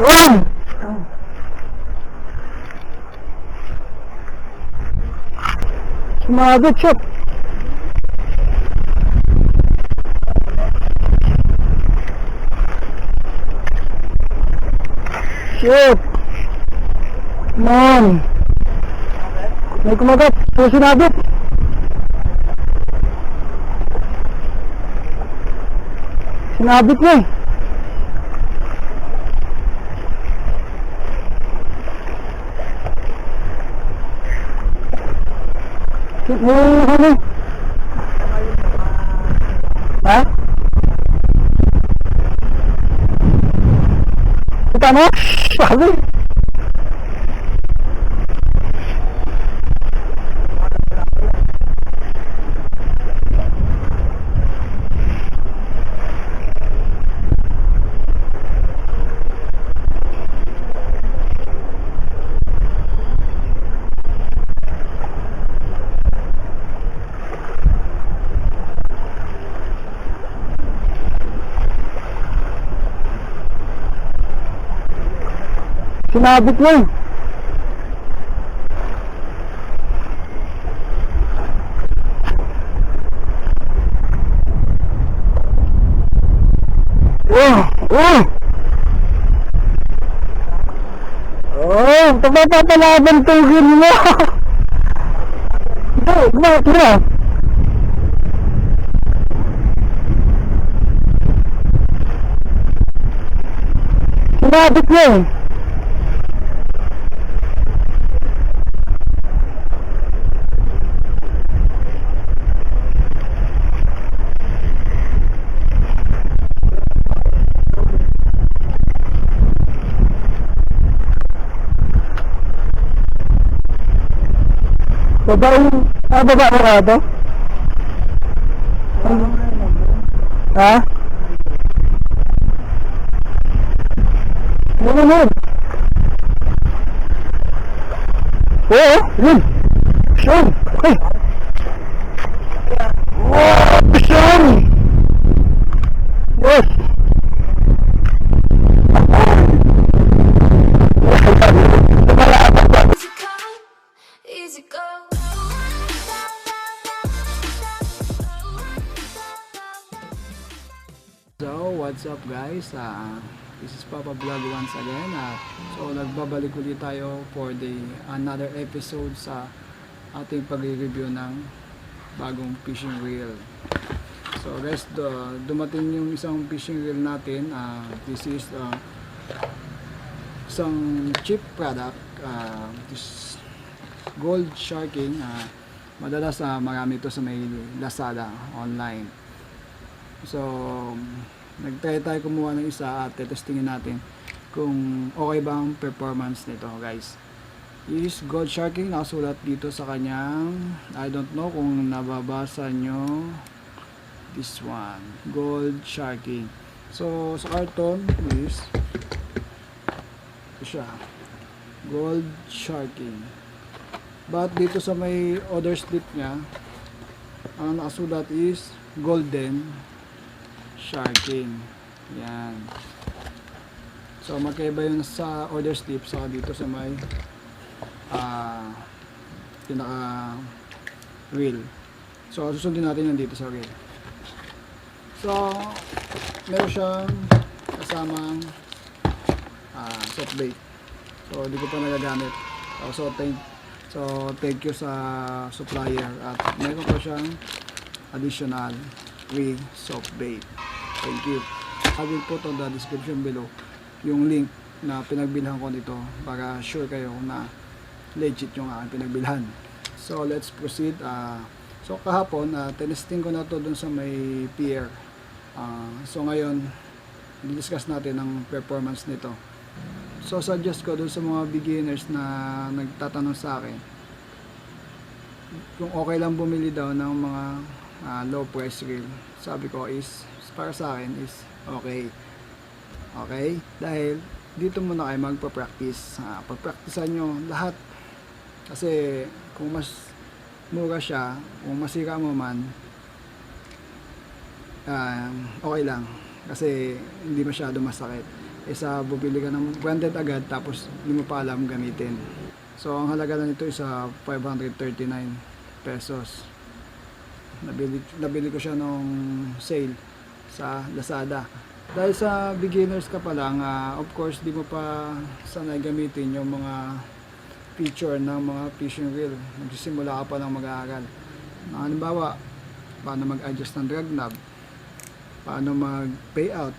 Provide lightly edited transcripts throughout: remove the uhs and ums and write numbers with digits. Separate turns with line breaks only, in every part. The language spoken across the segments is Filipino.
Yun! Sumagot siya. Shit! Come on! May kumagat. So sinabit. Sinabit niya eh. Ano? Ha? Kita mo? Sabi. Sinabit mo eh. Papapalaban tugin mo. Ito, tira. Sinabit mo eh. Baba mo ka ito? Ha? Ano naman? Oo, yun. Sean! Ay! Wow! Sean! Yes! Easy go. So, what's up guys? This is Papa Vlog once again. So, nagbabalik ulit tayo for another episode sa ating pag-review ng bagong fishing reel. So guys, dumating yung isang fishing reel natin. This is isang cheap product. This gold sharking. Madalas marami ito sa may Lazada online. So nagtry tayo kumuha ng isa at testingin natin kung okay ba ang performance nito guys. Is gold sharking, nakasulat dito sa kanyang, I don't know kung nababasa nyo, this one, gold sharking. So sa karton is ito siya, gold sharking, but dito sa may order slip nya ang nakasulat is golden sharking. Yan. So magkaiba yun sa order slip sa dito sa may pinaka reel. So susundin natin yan dito sa reel. So meron siyang kasamang soft bait. So hindi ko pa nagagamit. So thank you sa supplier at meron pa siyang additional free soft bait. Thank you. I will put on the description below yung link na pinagbilhan ko nito para sure kayo na legit yung aking pinagbilhan. So let's proceed. So kahapon tinesting ko na to dun sa may pier. So ngayon i-discuss natin ang performance nito. So suggest ko dun sa mga beginners na nagtatanong sa akin kung okay lang bumili daw ng mga low price reel. Sabi ko is para sa akin is okay. Okay? Dahil dito muna kayo magpa-practice. Pag-practicean nyo lahat. Kasi kung mas mura siya, kung masira mo man, okay lang. Kasi hindi masyado masakit. isa bumili ka ng branded agad tapos hindi mo pa alam gamitin. So ang halaga na nito is 539 pesos. Nabili ko siya nung sale sa Lazada. Dahil sa beginners ka pa lang, of course di mo pa sanay gamitin yung mga feature ng mga fishing reel. Magsisimula ka pa lang mag-aaral. Halimbawa, paano mag-adjust ng drag knob, paano mag-payout,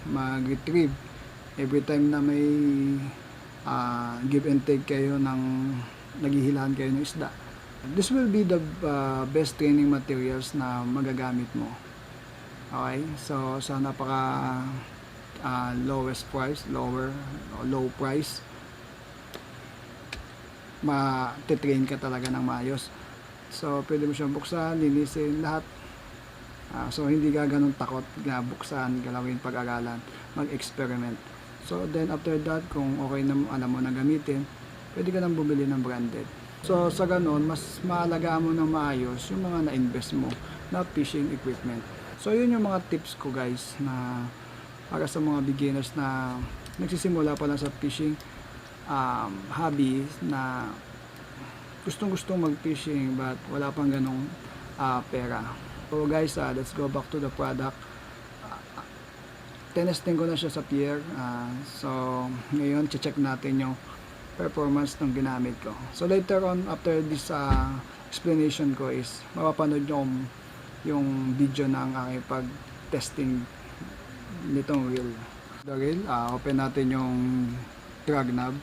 mag-retrieve every time na may give and take kayo ng naghihilahan kayo ng isda. This will be the best training materials na magagamit mo. Okay, so sa napaka lowest price, low price, ma-train ka talaga ng maayos. So pwede mo siyang buksan, linisin lahat. So hindi ka ganun takot na buksan, galawin, pag-aralan, mag-experiment. So then after that, kung okay na alam mo na gamitin, pwede ka nang bumili ng branded. So sa ganun, mas maalagaan mo ng maayos yung mga na-invest mo na fishing equipment. So yun yung mga tips ko guys, na para sa mga beginners na nagsisimula pa lang sa fishing hobby, na gustong mag-fishing but wala pang ganong pera. So guys, let's go back to the product. Tinesting ko na siya sa pier. So ngayon, check natin yung performance ng ginamit ko. So later on, after this explanation ko is mapapanood nyo yung video ng aking pag-testing nitong reel. The reel, open natin yung drag knob.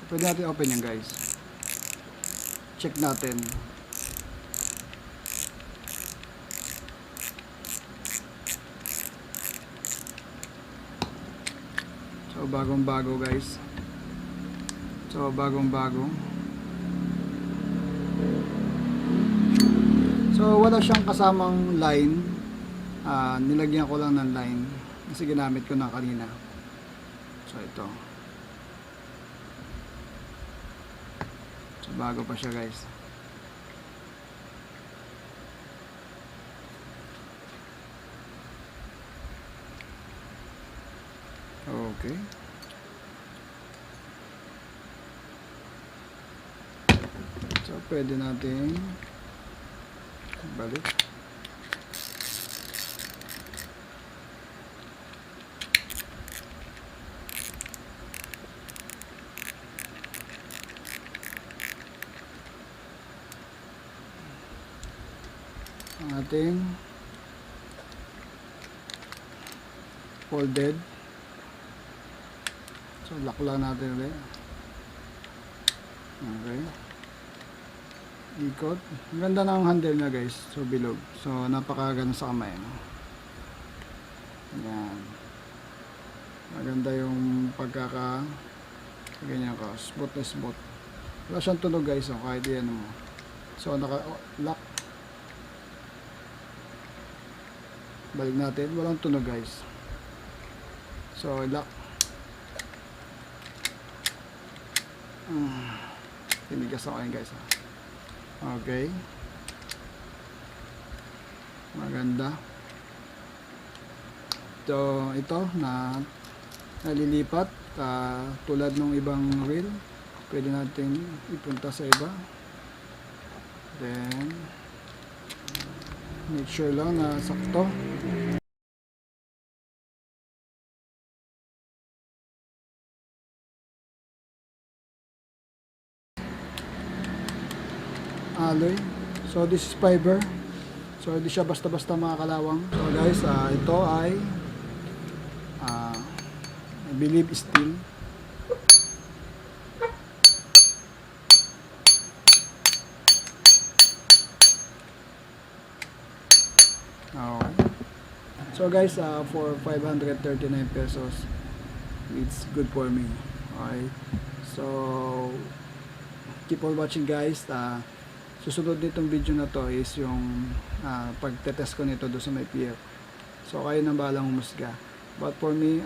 Pwede natin open yan guys. Check natin. So bagong bago guys. So bagong bago. So wala siyang kasamang line. Nilagyan ko lang ng line kasi ginamit ko na kanina. So ito. So bago pa siya guys. Okay. So pwede natin balik. Ang ating folded. So lock lang natin ulit. Okay. Ikot. Ang ganda ng handle na guys. So bilog. So napakaganda sa kamay. Yan. Maganda yung ganyan ka. Smooth na smooth. Wala siyang tunog guys. So kahit yan mo. So naka-lock. Balik natin. Walang tunog guys. So lock. Tinigas ako yun guys. Okay. Maganda. So ito na nalilipat tulad ng ibang reel. Pwede natin ipunta sa iba. Then make sure lang na sakto. Alloy. So this is fiber. So hindi siya basta-basta mga kalawang. So guys, ito ay I believe steel. Okay. So guys, for 539 pesos, it's good for me. Okay. So keep on watching guys. Susunod nitong video na to is yung pagtetest ko nito doon sa may pier. So kayo nang bahalang humusga. But for me,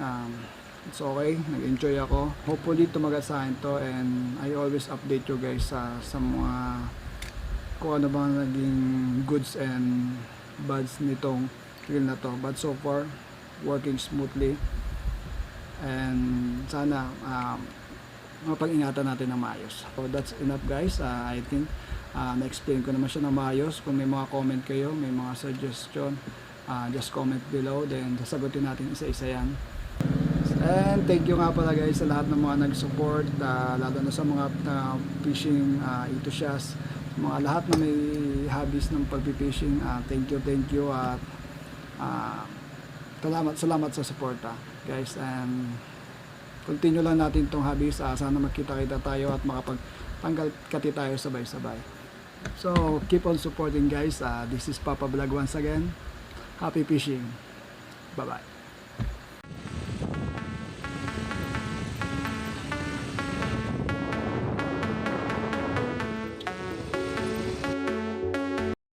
it's okay. Nag-enjoy ako. Hopefully tumagal sa akin to, and I always update you guys sa mga kung ano bang naging goods and bads nitong reel na to. But so far, working smoothly. And sana mapag-ingatan natin ng maayos. So that's enough guys. I think na-explain ko naman siya ng maayos. Kung may mga comment kayo, may mga suggestion, just comment below, then sasagutin natin isa-isa yan. And thank you nga pala guys sa lahat ng mga nag-support, lalo na sa mga fishing enthusiasts, mga lahat na may hobbies ng pag-fishing. Thank you at salamat sa suporta guys, and continue lang natin itong hobbies. Sana magkita-kita tayo at makapagtanggal kati tayo sabay-sabay. So keep on supporting guys. This is Papa Vlog once again. Happy fishing. Bye bye.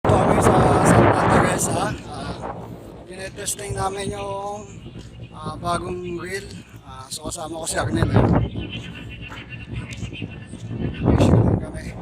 Kami sa Salvata guys tinetesting namin yung bagong reel. So kasama ko si Arnel. Fishing lang kami.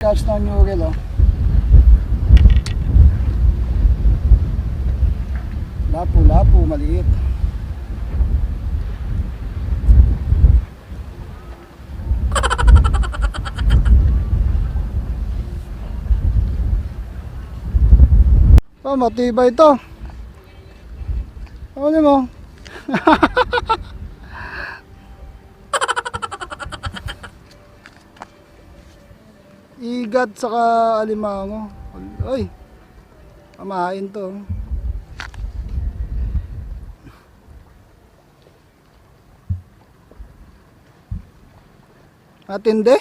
Catch na new reel Lapu, maliit. Matibay ito. Ano mo? Igat saka alimango. Ay, pamahain to. Matindi.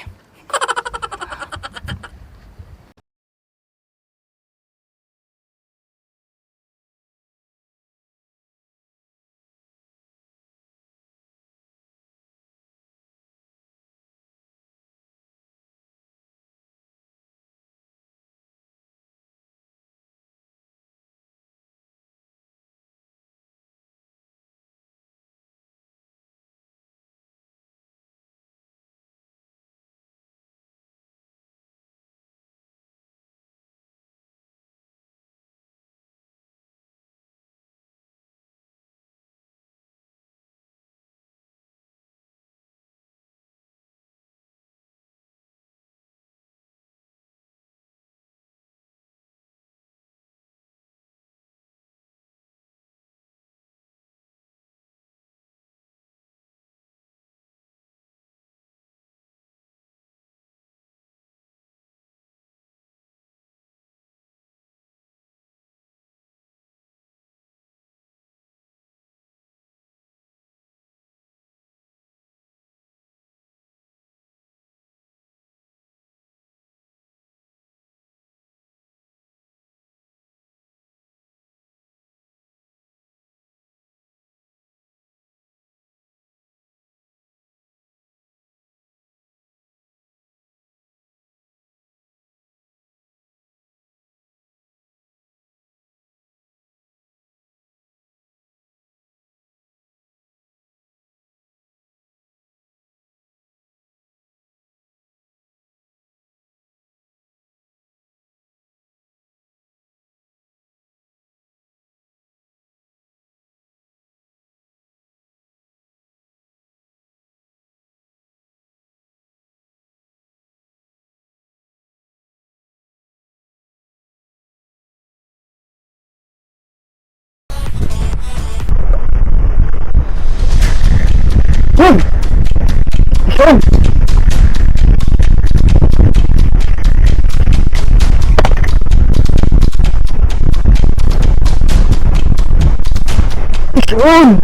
Yun!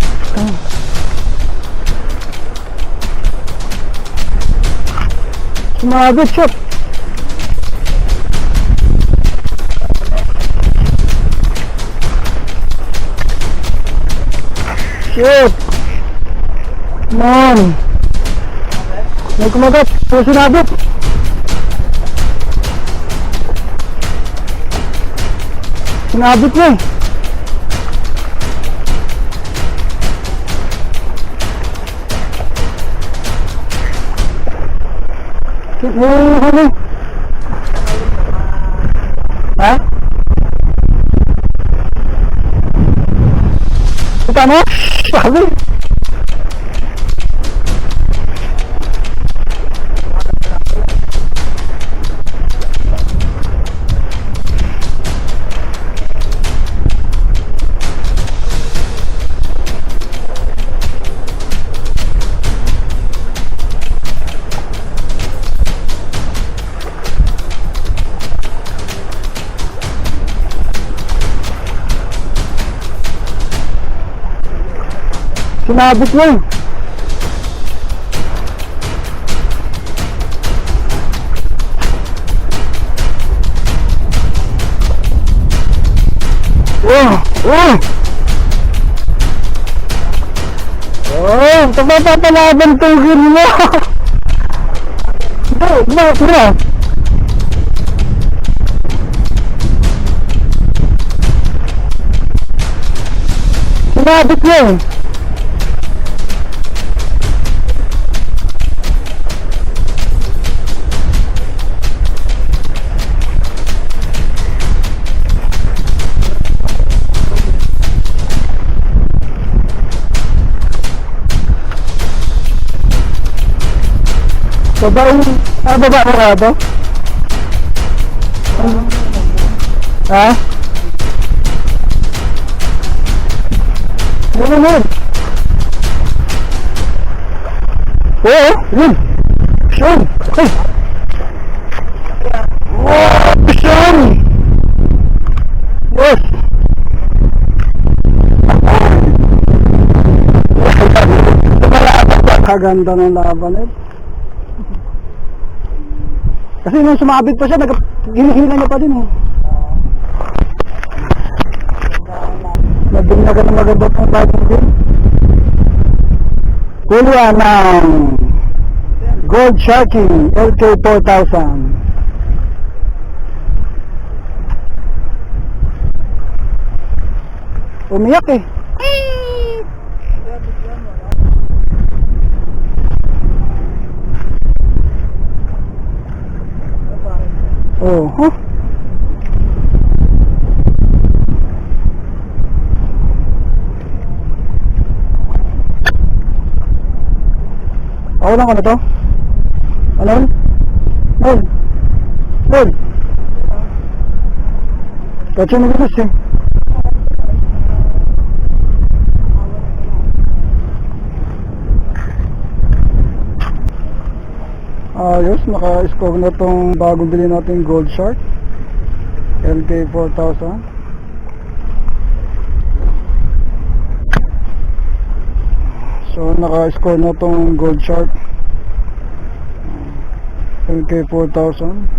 Sumabit siya. Shit! Man. May kumagat. May sinabit. Sinabit niya eh. Huli. Ha? Kita mo? Sabi. Sinabit mo eh. Tapapapalaban tugin mo. Tira. Sinabit mo eh. Baba mo ka ito? Ha? Ano naman? Oo, yun. Sean! Ay! Wow! Sean! Yes! Kaganda ng laban eh. Kasi nung sumabit pa siya, hinihila niya pa din eh. Naging maganda pang bagong din. Kulian ng Gold Sharking LK4000. Umiyak eh. Oh, huh? Ako lang ano to? Ano? Nol. Nol. Kasi nag-inas eh. Ayos, naka-score na tong bagong bili natin Gold Shark LK4000. So naka-score na tong Gold Shark LK4000.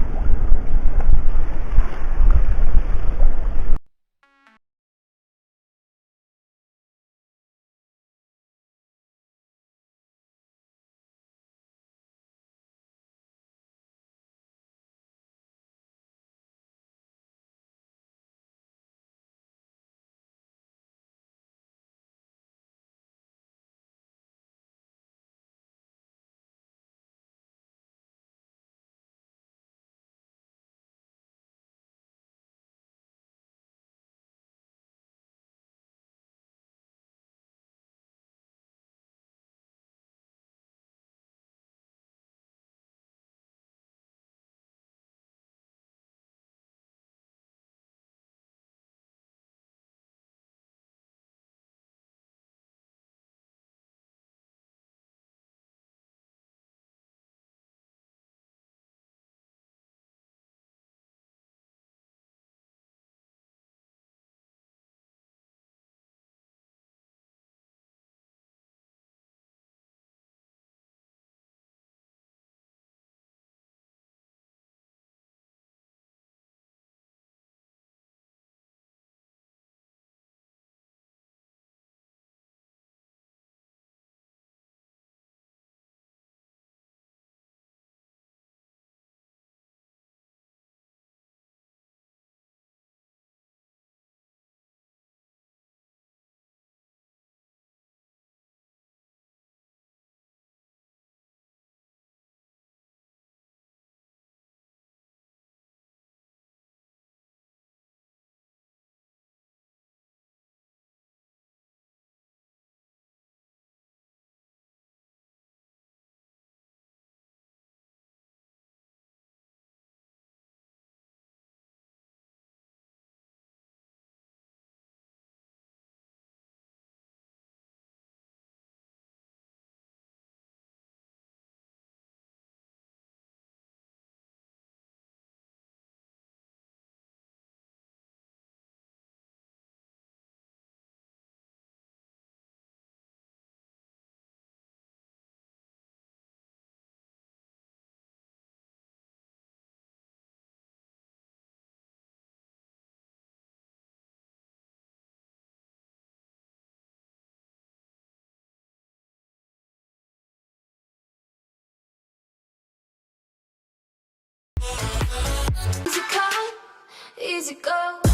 easy go.